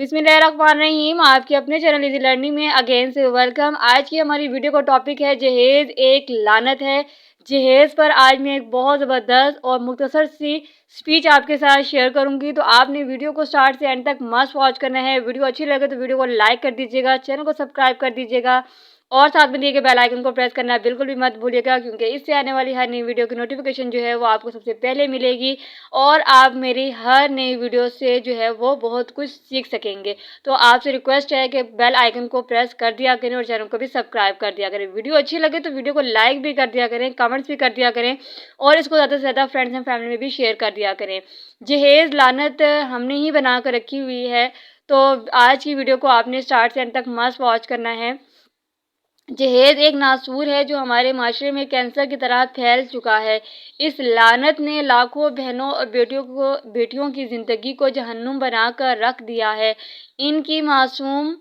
बिस्मिल्लाहिर्रहमानिर्रहीम। आपके अपने चैनल इजी लर्निंग में अगेन से वेलकम। आज की हमारी वीडियो का टॉपिक है जहेज़ एक लानत है। जहेज़ पर आज मैं एक बहुत ज़बरदस्त और मुख्तसर सी स्पीच आपके साथ शेयर करूंगी, तो आपने वीडियो को स्टार्ट से एंड तक मस्ट वॉच करना है। वीडियो अच्छी लगे तो वीडियो को लाइक कर दीजिएगा, चैनल को सब्सक्राइब कर दीजिएगा और साथ में दिए गए बेल आइकन को प्रेस करना बिल्कुल भी मत भूलिएगा, क्योंकि इससे आने वाली हर नई वीडियो की नोटिफिकेशन जो है वो आपको सबसे पहले मिलेगी और आप मेरी हर नई वीडियो से जो है वो बहुत कुछ सीख सकेंगे। तो आपसे रिक्वेस्ट है कि बेल आइकन को प्रेस कर दिया करें और चैनल को भी सब्सक्राइब कर दिया करें। वीडियो अच्छी लगे तो वीडियो को लाइक भी कर दिया करें, कमेंट्स भी कर दिया करें और इसको ज़्यादा से ज़्यादा फ्रेंड्स एंड फैमिली में भी शेयर कर दिया करें। जहेज़ लानत हमने ही बना कर रखी हुई है, तो आज की वीडियो को आपने स्टार्ट से एंड तक मस्ट वॉच करना है। जहेज़ एक नासूर है जो हमारे माशरे में कैंसर की तरह फैल चुका है। इस लानत ने लाखों बहनों और बेटियों की ज़िंदगी को जहन्नुम बना कर रख दिया है। इनकी मासूम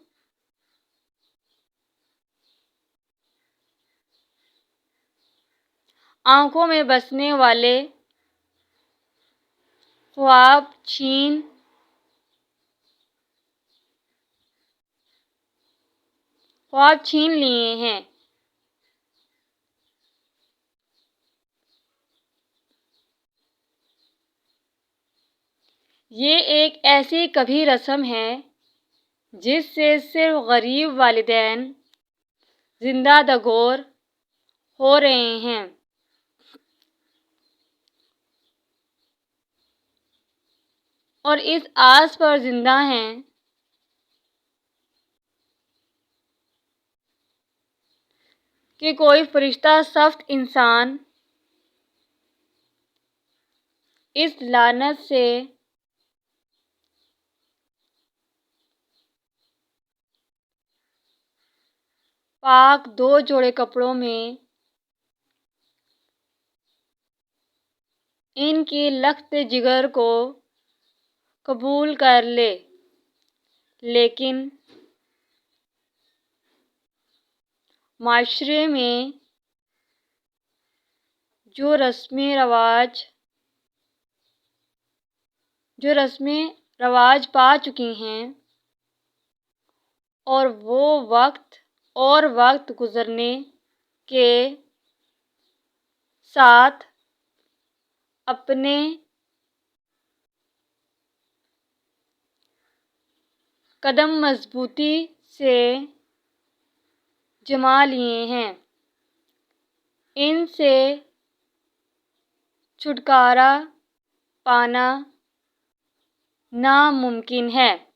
आँखों में बसने वाले ख्वाब छीन लिए हैं। ये एक ऐसी कभी रस्म है जिससे सिर्फ गरीब वालिदैन जिंदा दगोर हो रहे हैं। और इस आस पर जिंदा हैं कि कोई फरिश्ता सख्त इंसान इस लानत से पाक दो जोड़े कपड़ों में इनकी लख्त जिगर को कबूल कर ले। लेकिन माशरे में जो रस्में रवाज पा चुकी हैं और वो वक्त गुजरने के साथ अपने कदम मजबूती से जमा लिए हैं, इनसे छुटकारा पाना नामुमकिन है।